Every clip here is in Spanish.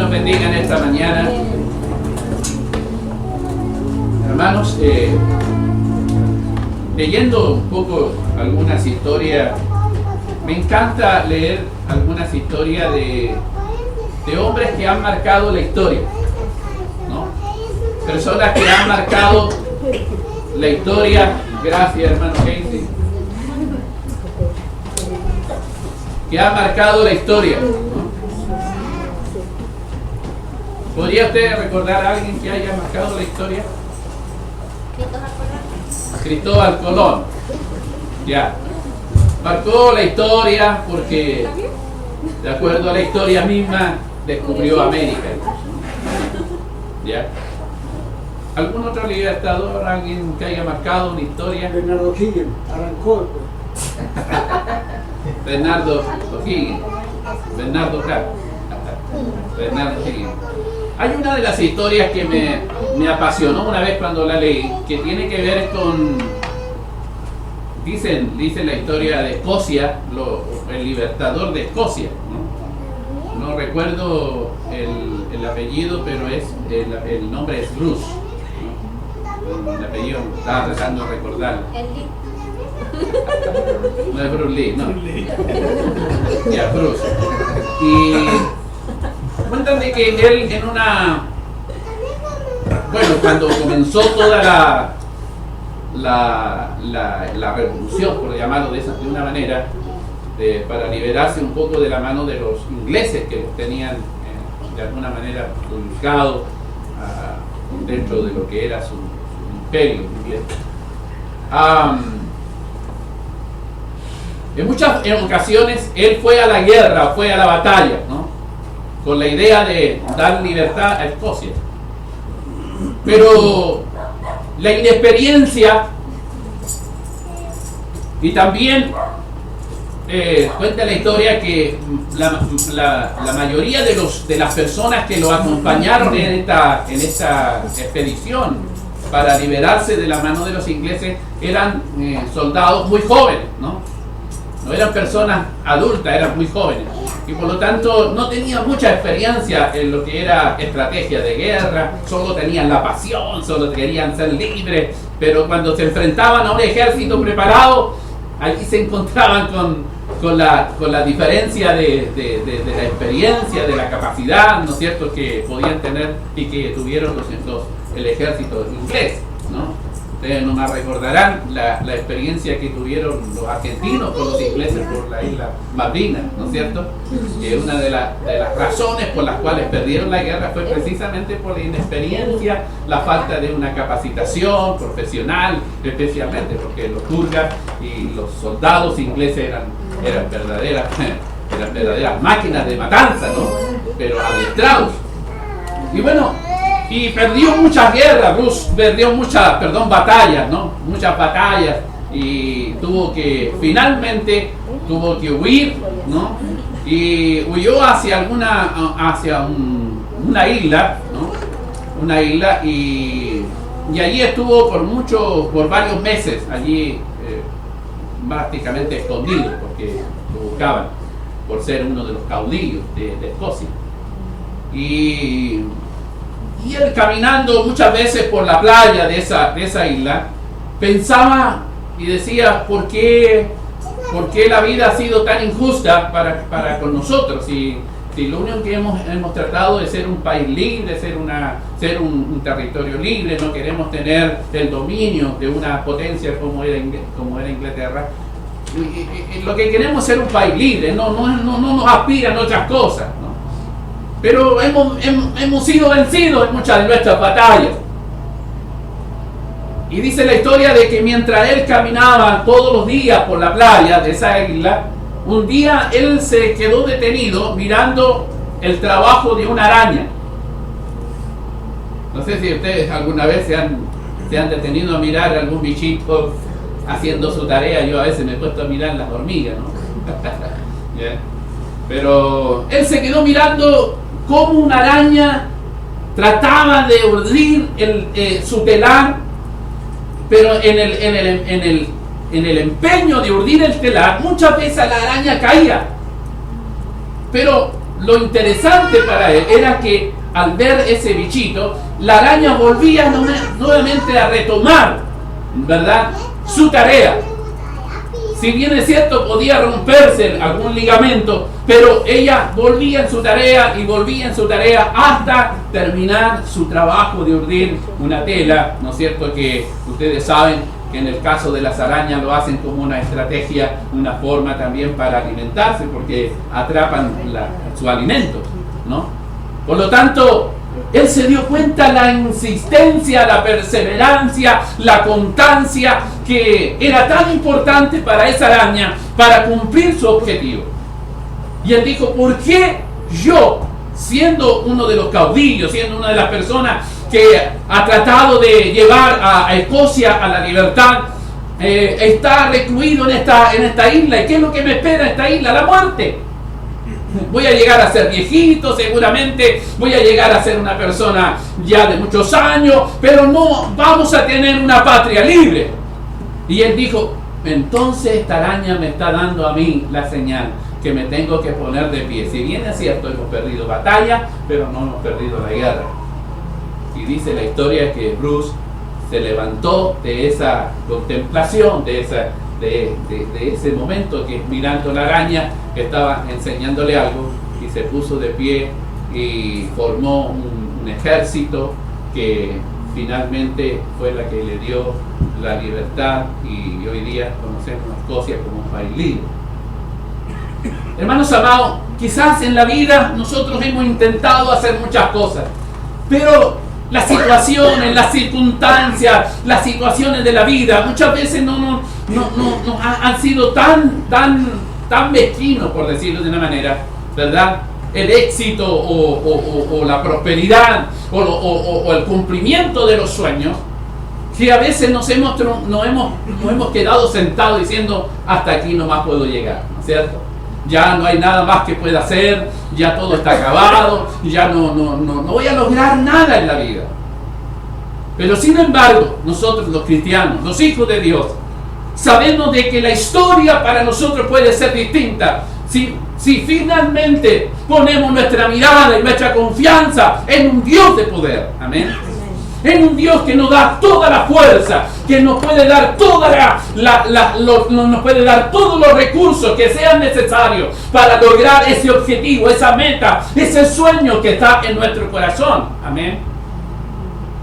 nos bendiga en esta mañana. Hermanos, leyendo un poco algunas historias, me encanta leer algunas historias de hombres que han marcado la historia, ¿no? Personas que han marcado la historia. Gracias, hermano Casey. Que ha marcado la historia, ¿no? ¿Podría usted recordar a alguien que haya marcado la historia? Cristóbal Colón. Ya. Marcó la historia porque, de acuerdo a la historia misma, descubrió América. ¿Ya? ¿Algún otro libertador, alguien que haya marcado una historia? Bernardo Higgins, arrancó. Bernardo Higgins. Bernardo Higgins. Hay una de las historias que me apasionó una vez cuando la leí, que tiene que ver con, dice la historia de Escocia, el libertador de Escocia, ¿no? No recuerdo el apellido, pero el nombre es Bruce, ¿no? El apellido estaba tratando de recordarlo. No es Bruce Lee, no. Ya, Bruce. Y cuentan de que él en una... Bueno, cuando comenzó toda la revolución, por llamarlo de una manera, para liberarse un poco de la mano de los ingleses que los tenían de alguna manera ubicados dentro de lo que era su imperio inglés. En muchas ocasiones él fue a la guerra, fue a la batalla, ¿no? Con la idea de dar libertad a Escocia. Pero la inexperiencia y también cuenta la historia que la mayoría de las personas que lo acompañaron en esta expedición para liberarse de la mano de los ingleses eran soldados muy jóvenes, ¿no? No eran personas adultas, eran muy jóvenes. Y por lo tanto no tenían mucha experiencia en lo que era estrategia de guerra, solo tenían la pasión, solo querían ser libres, pero cuando se enfrentaban a un ejército preparado, allí se encontraban con la diferencia de la experiencia, de la capacidad, ¿no es cierto?, que podían tener y que tuvieron el ejército inglés, ¿no? Ustedes no más recordarán la experiencia que tuvieron los argentinos con los ingleses por la isla Malvinas, ¿no es cierto? Que una de las razones por las cuales perdieron la guerra fue precisamente por la inexperiencia, la falta de una capacitación profesional, especialmente porque los turcas y los soldados ingleses eran verdaderas máquinas de matanza, ¿no? Pero adiestrados. Y bueno, y perdió muchas guerras, Bruce perdió muchas batallas, ¿no? Muchas batallas, y finalmente tuvo que huir, ¿no? Y huyó hacia una isla, ¿no? Una isla, y allí estuvo por varios meses, allí prácticamente escondido, porque lo buscaban por ser uno de los caudillos de Escocia. Y él, caminando muchas veces por la playa de esa isla, pensaba y decía, ¿por qué la vida ha sido tan injusta para con nosotros? Si lo único que hemos tratado de ser un país libre, ser un territorio libre, no queremos tener el dominio de una potencia como era Inglaterra. Y lo que queremos es ser un país libre, no nos aspiran otras cosas, ¿no? Pero hemos sido vencidos en muchas de nuestras batallas. Y dice la historia de que mientras él caminaba todos los días por la playa de esa isla, un día él se quedó detenido mirando el trabajo de una araña. No sé si ustedes alguna vez se han detenido a mirar algún bichito haciendo su tarea. Yo a veces me he puesto a mirar las hormigas, ¿no? Yeah. Pero él se quedó mirando cómo una araña trataba de urdir su telar, pero en el empeño de urdir el telar, muchas veces la araña caía. Pero lo interesante para él era que al ver ese bichito, la araña volvía nuevamente a retomar, ¿verdad?, su tarea. Si bien es cierto, podía romperse algún ligamento, pero ella volvía en su tarea y volvía en su tarea hasta terminar su trabajo de urdir una tela, ¿no es cierto?, que ustedes saben que en el caso de las arañas lo hacen como una estrategia, una forma también para alimentarse, porque atrapan su alimento, ¿no? Por lo tanto, él se dio cuenta la insistencia, la perseverancia, la constancia que era tan importante para esa araña para cumplir su objetivo. Y él dijo, ¿por qué yo, siendo uno de los caudillos, siendo una de las personas que ha tratado de llevar a Escocia a la libertad, está recluido en esta isla? ¿Y qué es lo que me espera en esta isla? La muerte. Voy a llegar a ser viejito, seguramente voy a llegar a ser una persona ya de muchos años, pero no vamos a tener una patria libre. Y él dijo, entonces esta araña me está dando a mí la señal que me tengo que poner de pie. Si bien es cierto, hemos perdido batalla, pero no hemos perdido la guerra. Y dice la historia que Bruce se levantó de esa contemplación, de ese momento, que mirando la araña que estaba enseñándole algo, y se puso de pie y formó un ejército que finalmente fue la que le dio la libertad, y hoy día conocemos a Escocia como un país libre. Hermanos amados, quizás en la vida nosotros hemos intentado hacer muchas cosas, pero las situaciones, las circunstancias, las situaciones de la vida muchas veces no han sido tan mezquinos, por decirlo de una manera, ¿verdad? El éxito o la prosperidad o el cumplimiento de los sueños, que a veces nos hemos quedado sentados diciendo, hasta aquí nomás puedo llegar, ¿no es cierto? Ya no hay nada más que pueda hacer, ya todo está acabado, ya no voy a lograr nada en la vida. Pero sin embargo, nosotros los cristianos, los hijos de Dios, sabemos de que la historia para nosotros puede ser distinta si finalmente ponemos nuestra mirada y nuestra confianza en un Dios de poder. Amén. En un Dios que nos da toda la fuerza, que nos puede dar nos puede dar todos los recursos que sean necesarios para lograr ese objetivo, esa meta, ese sueño que está en nuestro corazón. Amén.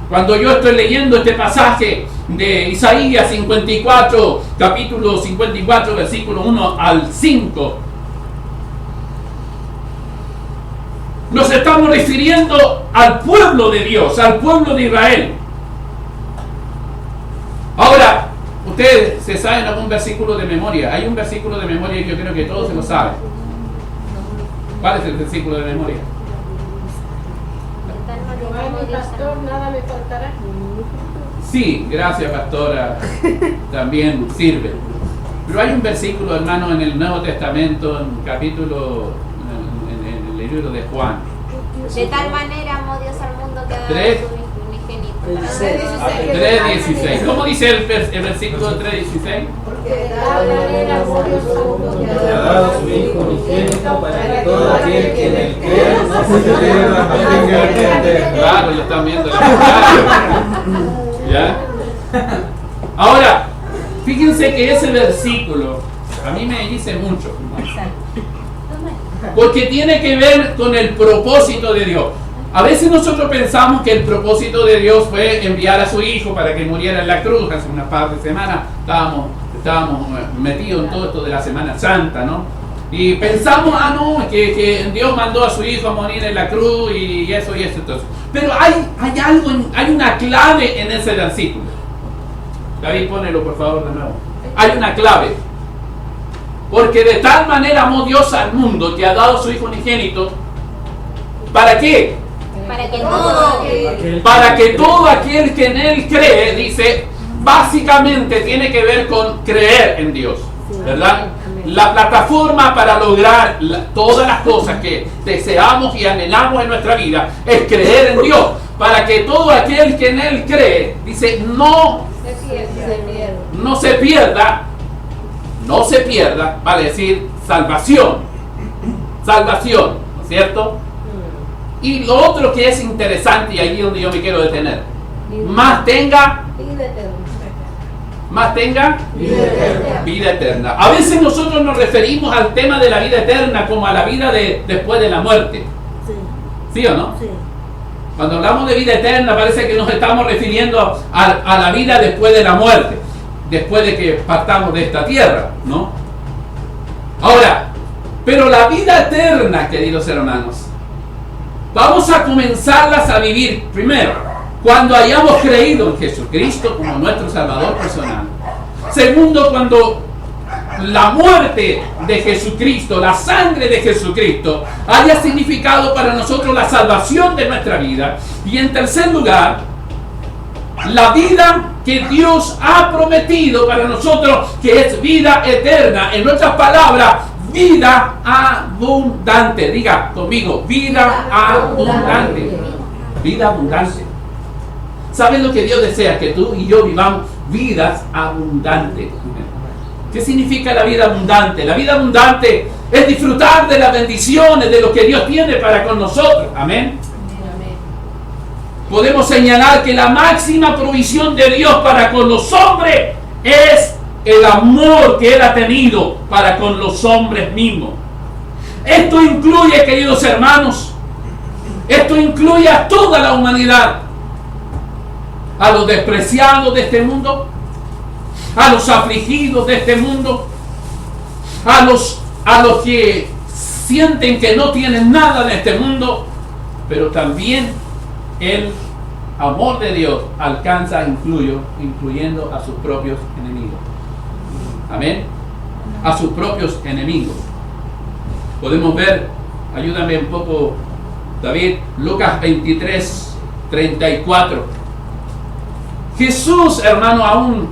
Cuando yo estoy leyendo este pasaje de Isaías 54, capítulo 54, versículo 1 al 5, nos estamos refiriendo al pueblo de Dios, al pueblo de Israel. Ahora, ustedes se saben algún versículo de memoria. Hay un versículo de memoria que yo creo que todos se lo saben. ¿Cuál es el versículo de memoria? Pastor, nada me faltará. Sí, gracias, pastora. También sirve. Pero hay un versículo, hermano, en el Nuevo Testamento, en capítulo, en el libro de Juan. De tal manera amó Dios al mundo que ha dado Tres. su unigénito. 3:16. ¿Cómo dice el versículo 3:16? Porque de tal manera amó Dios al mundo que ha dado su Hijo unigénito para que todo aquel que en él crea no se pierda, mas tenga vida eterna. Claro, lo están viendo. ¿Ya? Ahora, fíjense que ese versículo a mí me dice mucho, porque tiene que ver con el propósito de Dios. A veces nosotros pensamos que el propósito de Dios fue enviar a su Hijo para que muriera en la cruz. Hace unas par de semanas estábamos metidos en todo esto de la Semana Santa, ¿no? Y pensamos, que Dios mandó a su Hijo a morir en la cruz y eso y eso. Entonces. Pero hay algo, hay una clave en ese versículo. David, ponelo por favor de nuevo. Hay una clave. Porque de tal manera amó Dios al mundo que ha dado a su Hijo unigénito. ¿Para qué? Para que todo aquel que en Él cree, dice, básicamente tiene que ver con creer en Dios, ¿verdad? La plataforma para lograr todas las cosas que deseamos y anhelamos en nuestra vida es creer en Dios. Para que todo aquel que en Él cree, dice, no se pierda, vale decir salvación, ¿no es ¿cierto? Y lo otro que es interesante, y ahí es donde yo me quiero detener, más tenga vida eterna. A veces nosotros nos referimos al tema de la vida eterna como a la vida después de la muerte. ¿Sí o no? Sí. Cuando hablamos de vida eterna parece que nos estamos refiriendo a la vida después de la muerte, después de que partamos de esta tierra, ¿no? Ahora, pero la vida eterna, queridos hermanos, vamos a comenzarlas a vivir primero cuando hayamos creído en Jesucristo como nuestro Salvador personal. Segundo, cuando la muerte de Jesucristo, la sangre de Jesucristo, haya significado para nosotros la salvación de nuestra vida. Y en tercer lugar, la vida que Dios ha prometido para nosotros, que es vida eterna. En otras palabras, vida abundante. Diga conmigo, vida abundante. Vida abundante. ¿Saben lo que Dios desea? Que tú y yo vivamos vidas abundantes. ¿Qué significa la vida abundante? La vida abundante es disfrutar de las bendiciones, de lo que Dios tiene para con nosotros. Amén. Podemos señalar que la máxima provisión de Dios para con los hombres es el amor que Él ha tenido para con los hombres mismos. Esto incluye, queridos hermanos, esto incluye a toda la humanidad, a los despreciados de este mundo, a los afligidos de este mundo, a los que sienten que no tienen nada en este mundo, pero también el amor de Dios alcanza, incluyendo a sus propios enemigos. Amén. A sus propios enemigos. Podemos ver, ayúdame un poco, David, Lucas 23, 34. Jesús, hermano, aún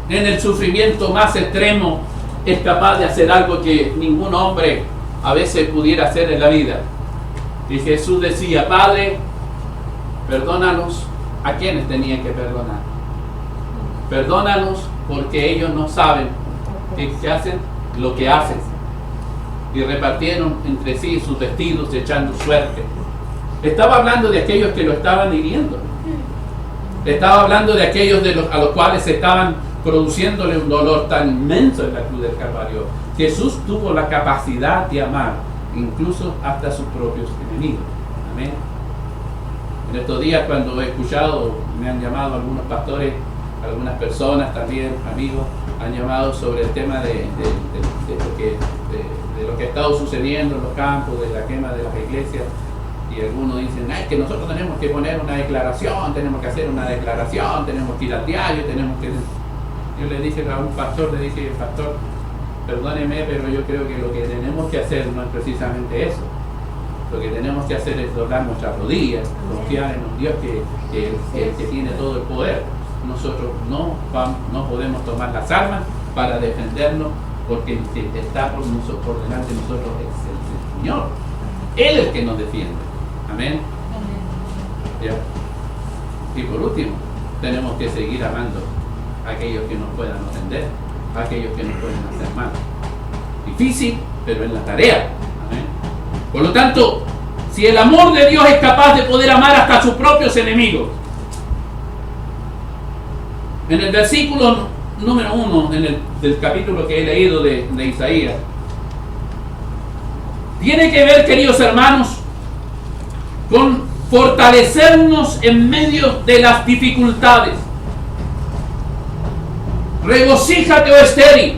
en el sufrimiento más extremo, es capaz de hacer algo que ningún hombre a veces pudiera hacer en la vida. Y Jesús decía: Padre, perdónalos a quienes tenían que perdonar. Perdónalos porque ellos no saben qué hacen, lo que hacen. Y repartieron entre sí sus vestidos echando suerte. Estaba hablando de aquellos que lo estaban hiriendo. Estaba hablando de aquellos a los cuales estaban produciéndole un dolor tan inmenso en la cruz del Calvario. Jesús tuvo la capacidad de amar incluso hasta sus propios enemigos. Amén. En estos días, cuando he escuchado, me han llamado algunos pastores, algunas personas también, amigos, han llamado sobre el tema de lo que ha estado sucediendo en los campos, de la quema de las iglesias. Y algunos dicen: ay, que nosotros tenemos que poner una declaración, tenemos que hacer una declaración, tenemos que ir al diario, tenemos que... Yo le dije a un pastor, pastor, perdóneme, pero yo creo que lo que tenemos que hacer no es precisamente eso. Lo que tenemos que hacer es doblar nuestras rodillas, confiar en un Dios que tiene todo el poder. Nosotros no podemos tomar las armas para defendernos, porque el que está por delante de nosotros es el Señor. Él es el que nos defiende. Amén. ¿Ya? Y por último, tenemos que seguir amando a aquellos que nos puedan ofender, a aquellos que nos pueden hacer mal. Difícil, pero es la tarea. Amén. Por lo tanto, si el amor de Dios es capaz de poder amar hasta a sus propios enemigos, en el versículo número 1 del capítulo que he leído de Isaías, tiene que ver, queridos hermanos, con fortalecernos en medio de las dificultades. Regocíjate, oh estéril,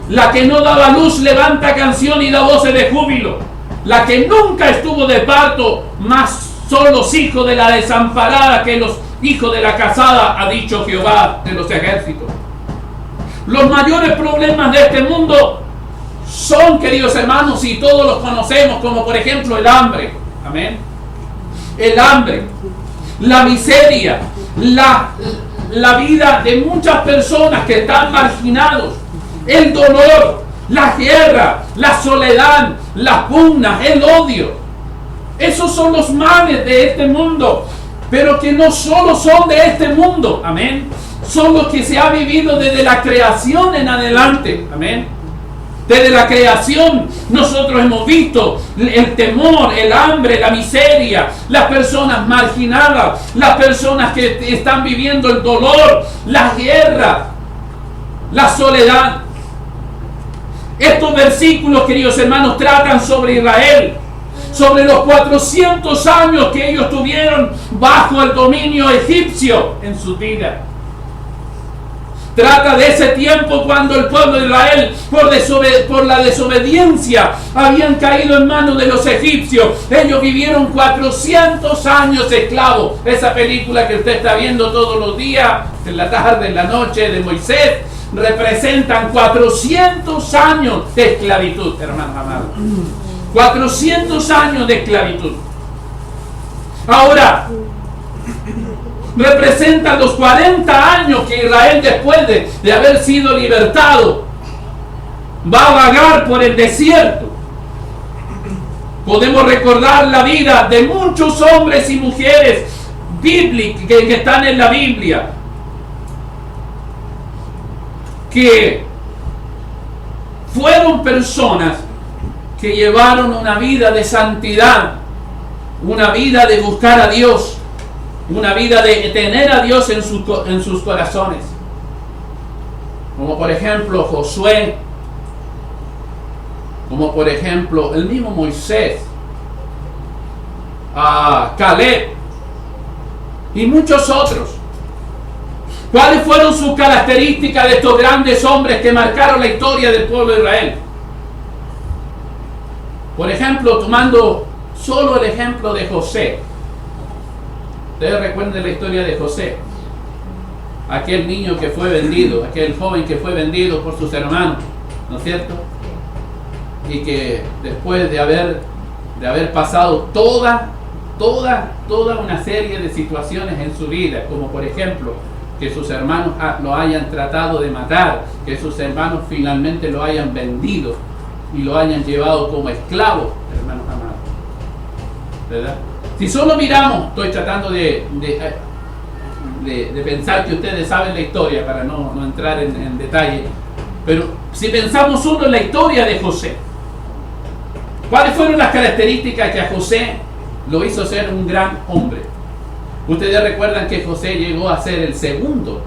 la que no daba luz levanta canción y da voces de júbilo, la que nunca estuvo de parto, mas son los hijos de la desamparada que los hijos de la casada, ha dicho Jehová de los ejércitos. Los mayores problemas de este mundo son, queridos hermanos, y todos los conocemos, como por ejemplo el hambre. Amén. El hambre, la miseria, la vida de muchas personas que están marginados, el dolor, la guerra, la soledad, las pugnas, el odio. Esos son los males de este mundo, pero que no solo son de este mundo. Amén. Son los que se ha vivido desde la creación en adelante. Amén. Desde la creación nosotros hemos visto el temor, el hambre, la miseria, las personas marginadas, las personas que están viviendo el dolor, la guerra, la soledad. Estos versículos, queridos hermanos, tratan sobre Israel, sobre los 400 años que ellos tuvieron bajo el dominio egipcio en su vida. Trata de ese tiempo cuando el pueblo de Israel, por la desobediencia, habían caído en manos de los egipcios. Ellos vivieron 400 años esclavos. Esa película que usted está viendo todos los días, en la tarde, en la noche, de Moisés, representan 400 años de esclavitud, hermanos amados. 400 años de esclavitud. Ahora, representa los 40 años que Israel, después de haber sido libertado, va a vagar por el desierto. Podemos recordar la vida de muchos hombres y mujeres bíblicos que están en la Biblia, que fueron personas que llevaron una vida de santidad, una vida de buscar a Dios, una vida de tener a Dios en sus corazones. Como por ejemplo Josué, como por ejemplo el mismo Moisés, Caleb y muchos otros. ¿Cuáles fueron sus características de estos grandes hombres que marcaron la historia del pueblo de Israel? Por ejemplo, tomando solo el ejemplo de José. Ustedes recuerden la historia de José, aquel niño que fue vendido, aquel joven que fue vendido por sus hermanos, ¿no es cierto? Y que después de haber pasado toda una serie de situaciones en su vida, como por ejemplo que sus hermanos lo hayan tratado de matar, que sus hermanos finalmente lo hayan vendido y lo hayan llevado como esclavo, hermanos amados, ¿verdad? Si solo miramos, estoy tratando de pensar que ustedes saben la historia para no entrar en detalle, pero si pensamos solo en la historia de José, ¿cuáles fueron las características que a José lo hizo ser un gran hombre? Ustedes recuerdan que José llegó a ser el segundo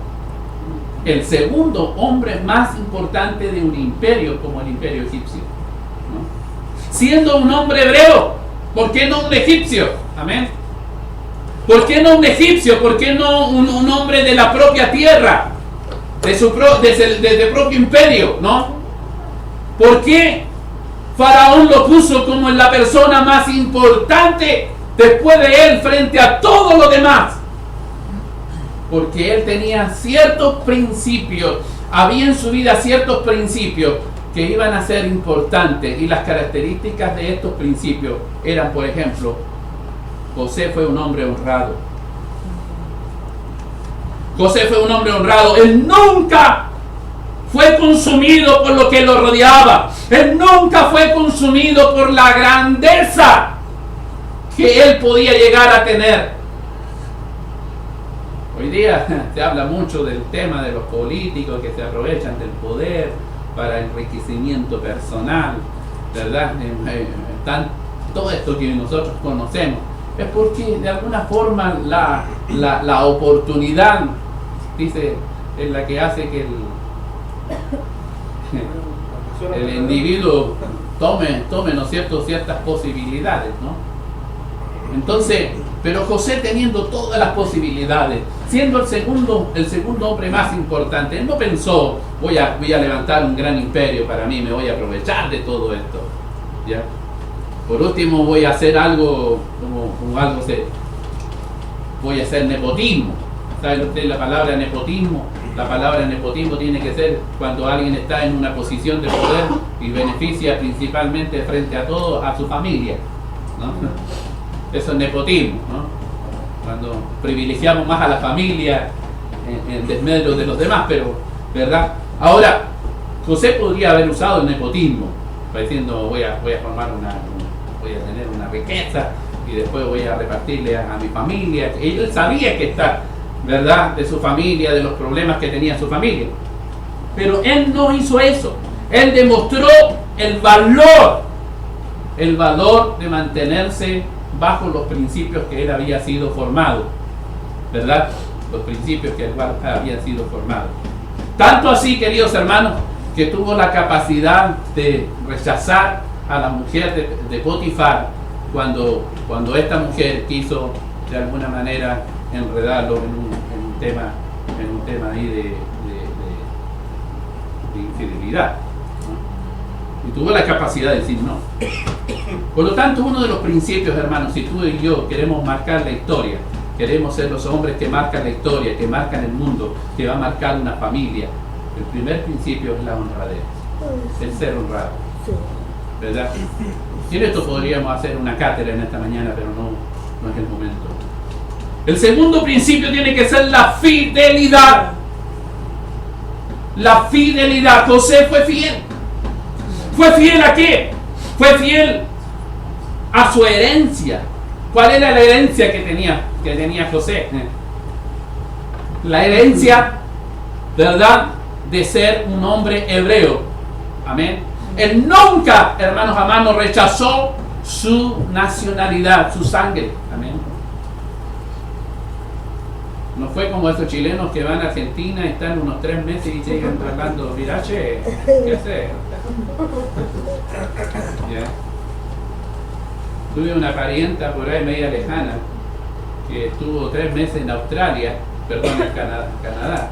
hombre más importante de un imperio como el imperio egipcio, ¿no? Siendo un hombre hebreo, ¿por qué no un egipcio? Amén. ¿Por qué no un egipcio? ¿Por qué no un hombre de la propia tierra? De su propio imperio, ¿no? ¿Por qué Faraón lo puso como la persona más importante después de él frente a todos los demás? Porque él tenía ciertos principios, había en su vida ciertos principios que iban a ser importantes, y las características de estos principios eran, por ejemplo, José fue un hombre honrado. José fue un hombre honrado. Él nunca fue consumido por lo que lo rodeaba. Él nunca fue consumido por la grandeza que él podía llegar a tener. Hoy día se habla mucho del tema de los políticos que se aprovechan del poder para enriquecimiento personal, ¿verdad? Todo esto que nosotros conocemos es porque de alguna forma la oportunidad, dice, es la que hace que el individuo tome, ¿no es cierto?, ciertas posibilidades, ¿no? Entonces, pero José, teniendo todas las posibilidades, siendo el segundo hombre más importante, él no pensó, voy a levantar un gran imperio para mí, me voy a aprovechar de todo esto, ¿ya? Por último voy a hacer algo como algo voy a hacer nepotismo. ¿Sabe usted la palabra nepotismo? La palabra nepotismo tiene que ser cuando alguien está en una posición de poder y beneficia principalmente frente a todos a su familia, ¿no? Eso es nepotismo, ¿no? Cuando privilegiamos más a la familia en desmedro de los demás, pero, ¿verdad? Ahora, José podría haber usado el nepotismo, diciendo voy a formar voy a tener una riqueza y después voy a repartirle a mi familia. Él sabía que está, ¿verdad?, de su familia, de los problemas que tenía su familia. Pero él no hizo eso. Él demostró el valor de mantenerse bajo los principios que él había sido formado, ¿verdad? Los principios que él había sido formado. Tanto así, queridos hermanos, que tuvo la capacidad de rechazar a la mujer de Potifar cuando esta mujer quiso de alguna manera enredarlo en un tema ahí de infidelidad, ¿no? Y tuvo la capacidad de decir no. Por lo tanto, uno de los principios, hermanos, si tú y yo queremos marcar la historia, queremos ser los hombres que marcan la historia, que marcan el mundo, que va a marcar una familia, el primer principio es la honradez, el ser honrado, ¿verdad? Y en esto podríamos hacer una cátedra en esta mañana, pero no es el momento. El segundo principio tiene que ser la fidelidad. La fidelidad. José fue fiel. ¿Fue fiel a qué? Fue fiel a su herencia. ¿Cuál era la herencia que tenía José? La herencia, ¿verdad?, de ser un hombre hebreo. Amén. Él nunca, hermanos amados, rechazó su nacionalidad, su sangre. Amén. No fue como esos chilenos que van a Argentina, están unos 3 meses y llegan tratando, mira, che, ¿qué hacer? ¿Ya? Tuve una parienta por ahí media lejana que estuvo 3 meses en Australia, perdón, en Canadá.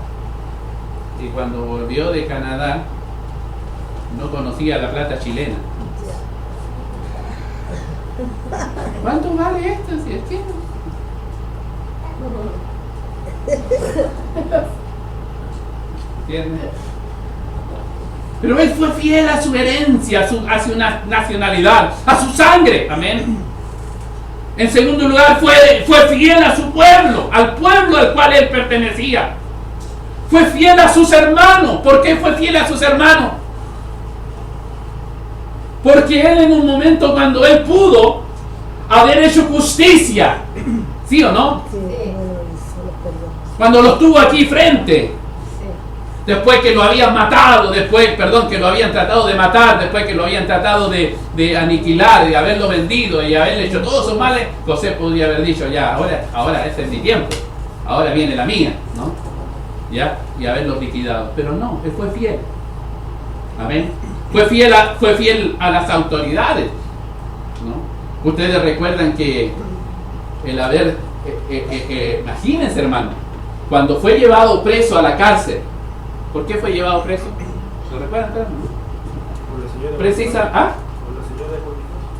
Y cuando volvió de Canadá, no conocía la plata chilena. ¿Cuánto vale esto? Si es que ¿entiendes? Pero él fue fiel a su herencia, a su nacionalidad, a su sangre. Amén. En segundo lugar, fue fiel a su pueblo, al pueblo al cual él pertenecía. Fue fiel a sus hermanos. ¿Por qué fue fiel a sus hermanos? Porque él, en un momento cuando él pudo haber hecho justicia, ¿sí o no? Sí. Cuando los tuvo aquí frente, después que lo habían matado, que lo habían tratado de matar, después que lo habían tratado de aniquilar, de haberlo vendido y haberle hecho todos sus males, José podría haber dicho, ya, ahora ese es mi tiempo, ahora viene la mía, ¿no? ¿Ya? Y haberlos liquidado. Pero no, él fue fiel. Amén. Fue fiel a las autoridades, ¿no? Ustedes recuerdan que el haber, imagínense, hermano, cuando fue llevado preso a la cárcel. ¿Por qué fue llevado preso? ¿Lo recuerdan?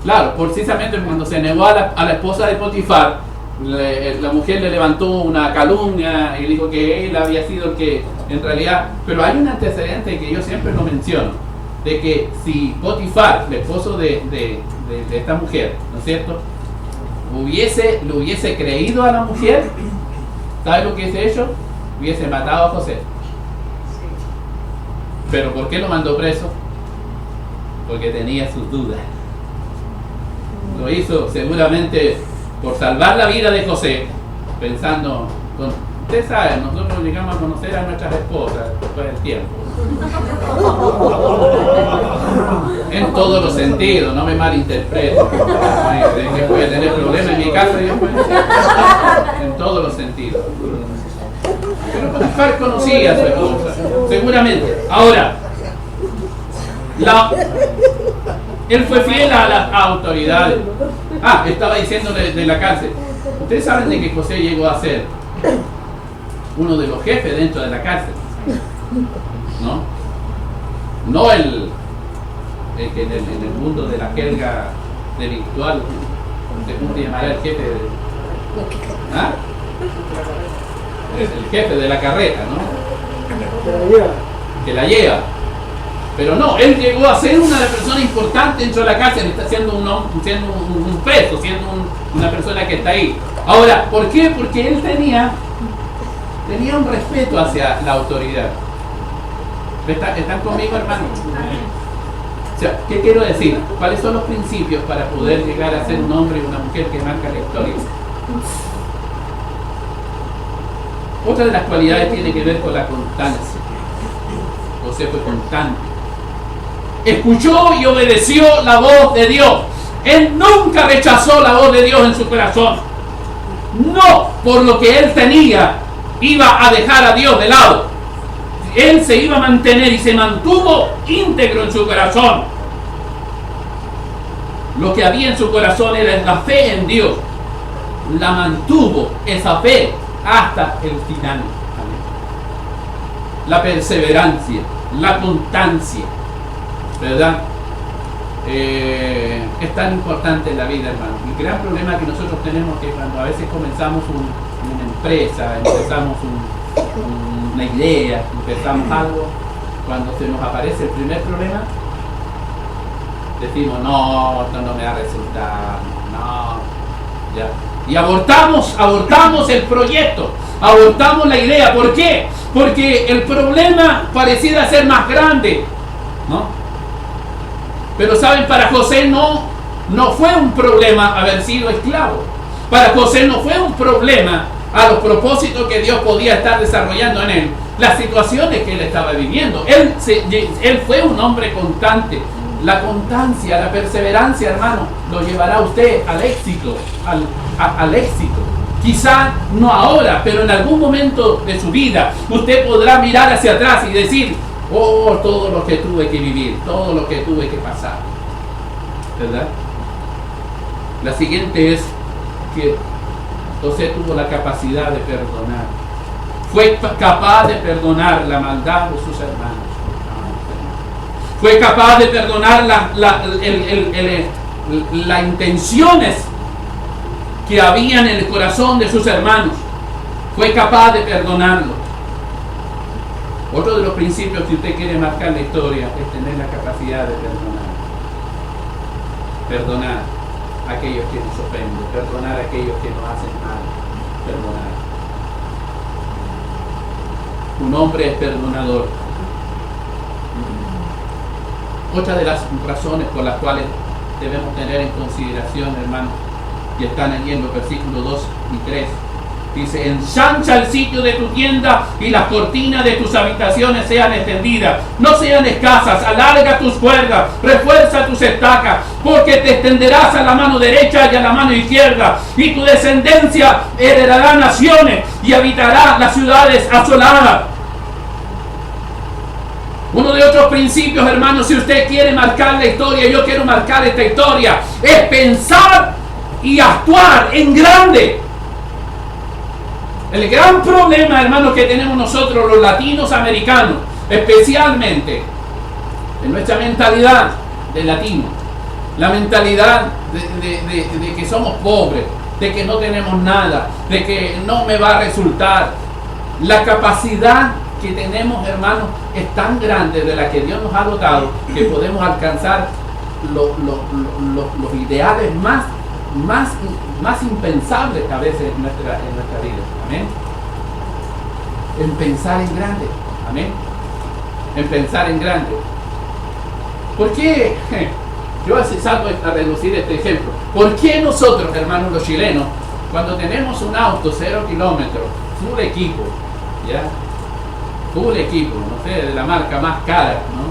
Claro, precisamente cuando se negó a la esposa de Potifar, la mujer le levantó una calumnia y dijo que él había sido el que, en realidad, pero hay un antecedente que yo siempre lo menciono, de que si Potifar, el esposo de esta mujer, ¿no es cierto?, le hubiese creído a la mujer, ¿sabe lo que hubiese hecho? Hubiese matado a José. ¿Pero por qué lo mandó preso? Porque tenía sus dudas. Lo hizo seguramente por salvar la vida de José, pensando, ustedes saben, nosotros llegamos a conocer a nuestras esposas después del tiempo. En todos los sentidos, no me malinterpreten. Que voy a tener problemas en mi casa y después. En todos los sentidos. Pero Potifar conocía a su esposa, seguramente. Ahora, él fue fiel a las autoridades. Estaba diciendo de la cárcel. Ustedes saben de que José llegó a ser uno de los jefes dentro de la cárcel, ¿no? No el que en el mundo de la jerga delictual se llamará el jefe de, el jefe de la carreta, ¿no? Que la lleva. Pero no, él llegó a ser una persona importante dentro de la cárcel, está siendo un preso, siendo una persona que está ahí. Ahora, ¿por qué? Porque él tenía un respeto hacia la autoridad. ¿Están conmigo, hermano? O sea, ¿qué quiero decir? ¿Cuáles son los principios para poder llegar a ser un hombre y una mujer que marca la historia? Otra de las cualidades tiene que ver con la constancia. José fue constante. escuchó y obedeció la voz de Dios. Él nunca rechazó la voz de Dios en su corazón. No por lo que él tenía iba a dejar a Dios de lado. Él se iba a mantener y se mantuvo íntegro en su corazón. Lo que había en su corazón era la fe en Dios. La mantuvo esa fe hasta el final. La perseverancia, la constancia, ¿verdad? Es tan importante en la vida, hermano. El gran problema que nosotros tenemos es que cuando a veces comenzamos una empresa, empezamos una idea, empezamos algo, cuando se nos aparece el primer problema, decimos, no, esto no me da resultado, no, ya. Y abortamos el proyecto, abortamos la idea. ¿Por qué? Porque el problema pareciera ser más grande, ¿no? Pero saben, para José no fue un problema haber sido esclavo. Para José no fue un problema a los propósitos que Dios podía estar desarrollando en él, las situaciones que él estaba viviendo. Él fue un hombre constante. La constancia, la perseverancia, hermano, lo llevará a usted al éxito, al éxito. Quizá no ahora, pero en algún momento de su vida usted podrá mirar hacia atrás y decir, oh, todo lo que tuve que vivir, todo lo que tuve que pasar, ¿verdad? La siguiente es que José tuvo la capacidad de perdonar. Fue capaz de perdonar la maldad de sus hermanos. Fue capaz de perdonar las intenciones que habían en el corazón de sus hermanos. Fue capaz de perdonarlo. Otro de los principios que usted quiere marcar la historia es tener la capacidad de perdonar. Perdonar a aquellos que nos ofenden, perdonar a aquellos que nos hacen mal, perdonar. Un hombre es perdonador. Otra de las razones por las cuales debemos tener en consideración, hermanos, y están allí en los versículos 2 y 3, dice, ensancha el sitio de tu tienda y las cortinas de tus habitaciones sean extendidas, no sean escasas, alarga tus cuerdas, refuerza tus estacas, porque te extenderás a la mano derecha y a la mano izquierda, y tu descendencia heredará naciones y habitará las ciudades asoladas. Uno de otros principios, hermanos, si usted quiere marcar la historia, yo quiero marcar esta historia, es pensar y actuar en grande. El gran problema, hermanos, que tenemos nosotros los latinos americanos, especialmente en nuestra mentalidad de latino, la mentalidad de que somos pobres, de que no tenemos nada, de que no me va a resultar. La capacidad que tenemos, hermanos, es tan grande de la que Dios nos ha dotado que podemos alcanzar los ideales más impensables a veces en nuestra vida. Amén. En pensar en grande. Amén. En pensar en grande. ¿Por qué? Yo salgo a reducir este ejemplo. ¿Por qué nosotros, hermanos los chilenos, cuando tenemos un auto 0 kilómetros, full equipo, ¿ya? Full equipo, no sé, de la marca más cara, ¿no?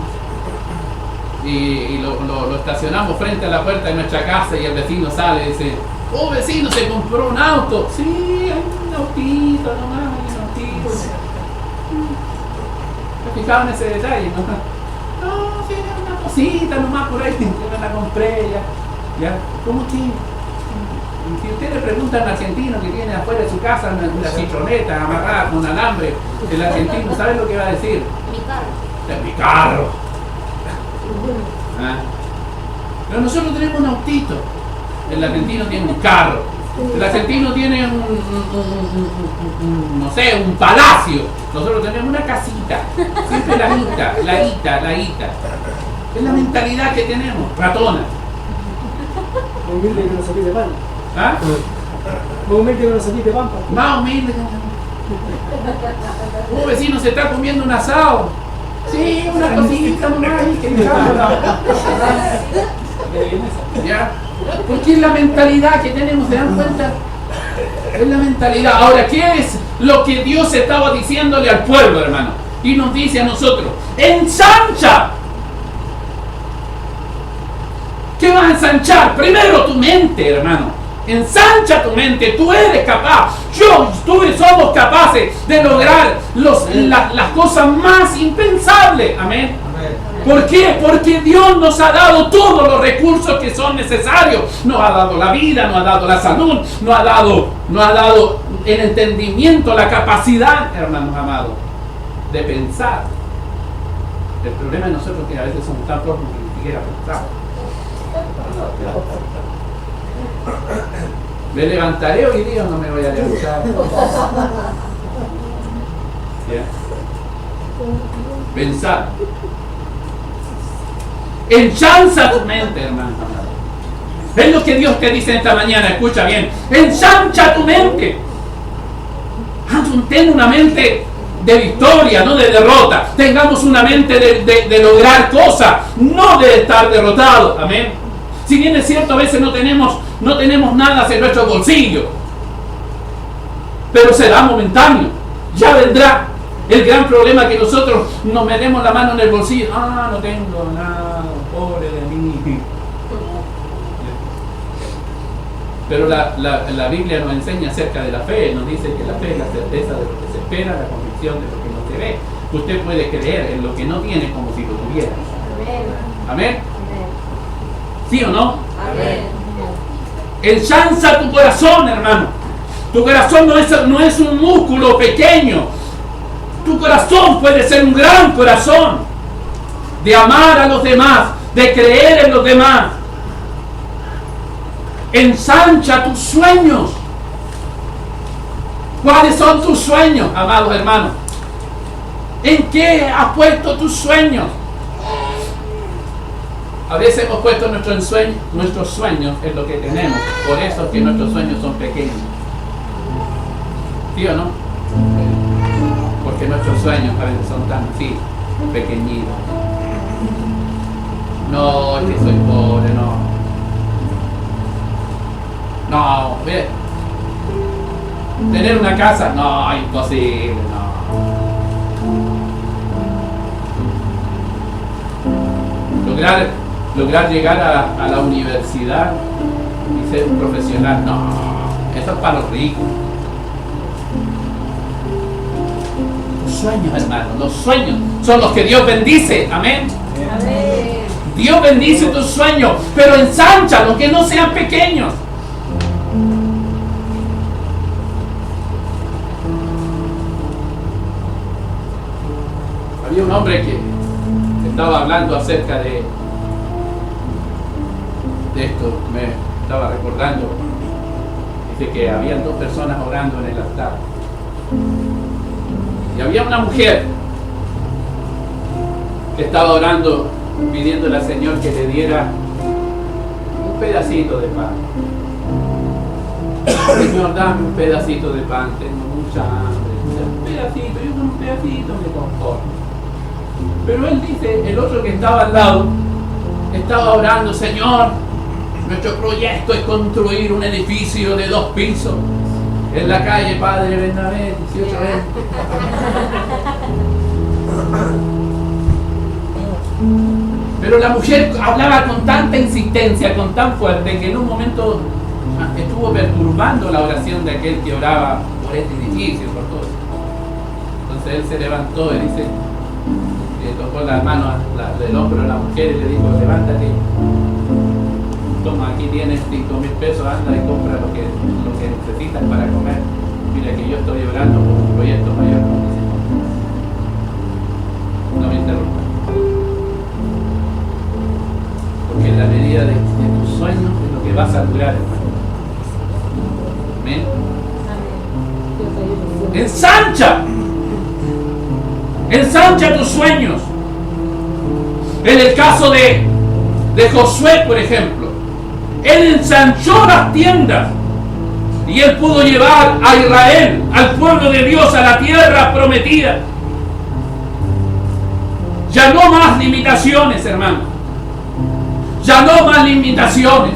Y lo estacionamos frente a la puerta de nuestra casa y el vecino sale y dice, oh, vecino, se compró un auto. Sí, hay un autito nomás, un autito. ¿Me fijaba en ese detalle? No, sí, una cosita nomás por ahí, yo me la compré ya. ¿Cómo que? Si usted le pregunta a un argentino que tiene afuera de su casa una citroneta amarrada con alambre, el argentino, ¿sabe lo que va a decir? Mi carro. Es mi carro. ¿Ah? Pero nosotros tenemos un autito. El argentino tiene un carro. El argentino tiene no sé, un palacio. Nosotros tenemos una casita. Siempre la hita. Es la mentalidad que tenemos, ratona. Más humilde que una sopita de pan. ¿Ah? Más humilde que una sopita de pan. Más humilde. Un vecino se está comiendo un asado. Sí, una cosita nomás ahí que ¿ya? Porque es la mentalidad que tenemos, ¿se dan cuenta? Es la mentalidad. Ahora, ¿qué es lo que Dios estaba diciéndole al pueblo, hermano? Y nos dice a nosotros, ensancha ¿Qué vas a ensanchar? Primero tu mente, hermano. Ensancha tu mente. Tú eres capaz. Tú somos capaces de lograr las cosas más impensables. Amén. ¿Por qué? Porque Dios nos ha dado todos los recursos que son necesarios. Nos ha dado la vida, nos ha dado la salud, nos ha dado el entendimiento, la capacidad, hermanos amados, de pensar. El problema de nosotros es que a veces somos tan flojos que ni siquiera pensamos. ¿Me levantaré hoy día o no me voy a levantar? ¿Yeah? Pensar. Enchanza tu mente, hermano. Es lo que Dios te dice esta mañana, escucha bien. Ensancha tu mente. Ten una mente de victoria, no de derrota. Tengamos una mente de lograr cosas, no de estar derrotados. Amén. Si bien es cierto, a veces no tenemos nada en nuestro bolsillo, pero será momentáneo. Ya vendrá. El gran problema es que nosotros nos metemos la mano en el bolsillo. No tengo nada, pobre de mí. Pero la Biblia nos enseña acerca de la fe. Nos dice que la fe es la certeza de lo que se espera, la convicción de lo que no se ve. Usted puede creer en lo que no tiene como si lo tuviera. Amén. ¿Sí o no? Amén. Ensancha tu corazón, hermano. Tu corazón no es un músculo pequeño. Tu corazón puede ser un gran corazón de amar a los demás, de creer en los demás. Ensancha tus sueños. ¿Cuáles son tus sueños, amados hermanos? ¿En qué has puesto tus sueños? A veces hemos puesto nuestros sueños en lo que tenemos. Por eso es que nuestros sueños son pequeños. ¿Sí o no? Porque nuestros sueños a veces son tan así, pequeñitos. No, es que soy pobre, no. No, ve. Tener una casa, no, imposible, no. Lograr llegar a la universidad y ser un profesional, no, eso es para los ricos. Los sueños, hermano, los sueños son los que Dios bendice, amén. Amén. Dios bendice tus sueños, pero ensánchalos, que no sean pequeños. Había un hombre que estaba hablando acerca de esto, me estaba recordando. Dice que habían dos personas orando en el altar. Y había una mujer que estaba orando, pidiéndole al Señor que le diera un pedacito de pan. Señor, dame un pedacito de pan, tengo mucha hambre. Un pedacito, yo con un pedacito me conformo. Pero él dice, el otro que estaba al lado, estaba orando, Señor, nuestro proyecto es construir un edificio de 2 pisos en la calle Padre Bernabé, 18 veces. Pero la mujer hablaba con tanta insistencia, con tan fuerte, que en un momento estuvo perturbando la oración de aquel que oraba por este edificio, por todo. Entonces él se levantó y dice, le tocó la mano del hombro a la mujer y le dijo, levántate, toma, aquí tienes 5.000 pesos, anda y compra lo que necesitas para comer. Mira que yo estoy orando por un proyecto mayor. No me interrumpa. Porque en la medida de tus sueños es lo que vas a lograr, hermano. Amén. Ensancha tus sueños. En el caso de Josué, por ejemplo, él ensanchó las tiendas y él pudo llevar a Israel, al pueblo de Dios, a la tierra prometida. Ya no más limitaciones, hermano. Ya no más limitaciones.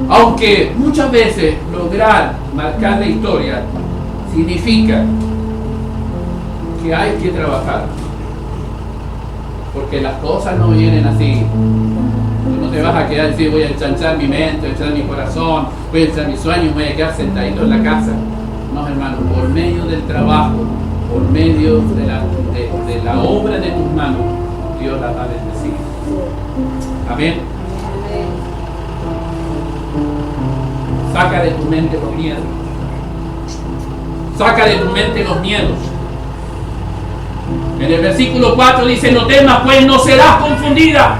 Aunque muchas veces lograr marcar la historia significa que hay que trabajar. Porque las cosas no vienen así. Tú no te vas a quedar y decir, voy a enchanchar mi mente, voy a enchanchar mi corazón, voy a echar mis sueños, voy a quedar sentadito en la casa. No, hermano, por medio del trabajo, por medio de la obra de tus manos, Dios la va a bendecir. Amén. Saca de tu mente los miedos. Saca de tu mente los miedos. En el versículo 4 dice, no temas, pues no serás confundida.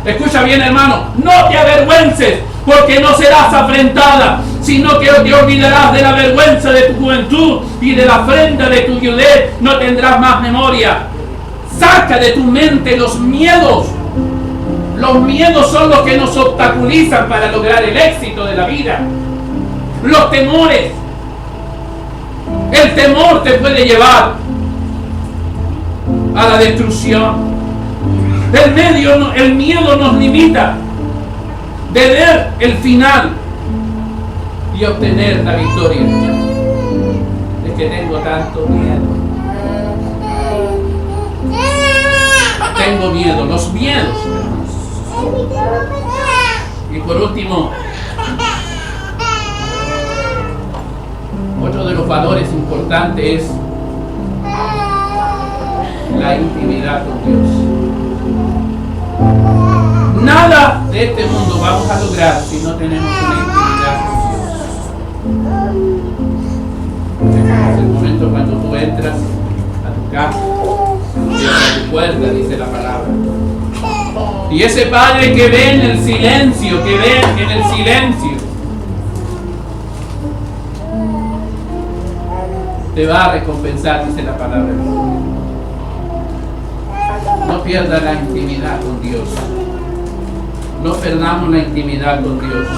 Escucha bien, hermano, no te avergüences, porque no serás afrentada, sino que te olvidarás de la vergüenza de tu juventud y de la afrenta de tu viudez, no tendrás más memoria. Saca de tu mente los miedos. Los miedos son los que nos obstaculizan para lograr el éxito de la vida. Los temores. El temor te puede llevar a la destrucción. El miedo nos limita de ver el final y obtener la victoria. Es que tengo tanto miedo. Tengo miedo, los miedos. Y por último, otro de los valores importantes es la intimidad con Dios. Nada de este mundo vamos a lograr si no tenemos una intimidad con Dios. Este es el momento cuando tú entras a tu casa, cierras tu puerta, dice la palabra. Y ese Padre que ve en el silencio, te va a recompensar, dice la palabra. No pierdas la intimidad con Dios. No perdamos la intimidad con Dios.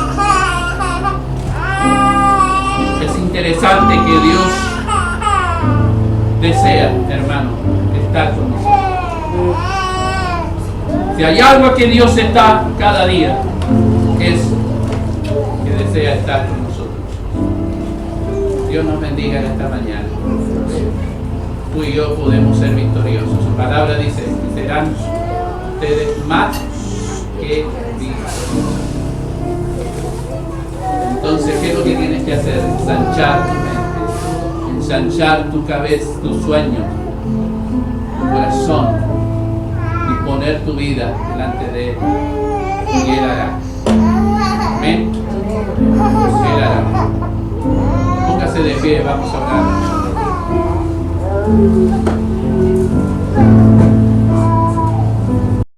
Es interesante que Dios desea, hermano, estar con nosotros. Si hay algo que Dios está cada día, es que desea estar con nosotros. Dios nos bendiga en esta mañana. Tú y yo podemos ser victoriosos. Su palabra dice que serán ustedes más que victoriosos. Entonces, ¿qué es lo que tienes que hacer? Ensanchar tu mente, ensanchar tu cabeza, tus sueños, tu corazón, y poner tu vida delante de Él. Y Él hará. Amén. Él hará. Póngase de pie, vamos a orar.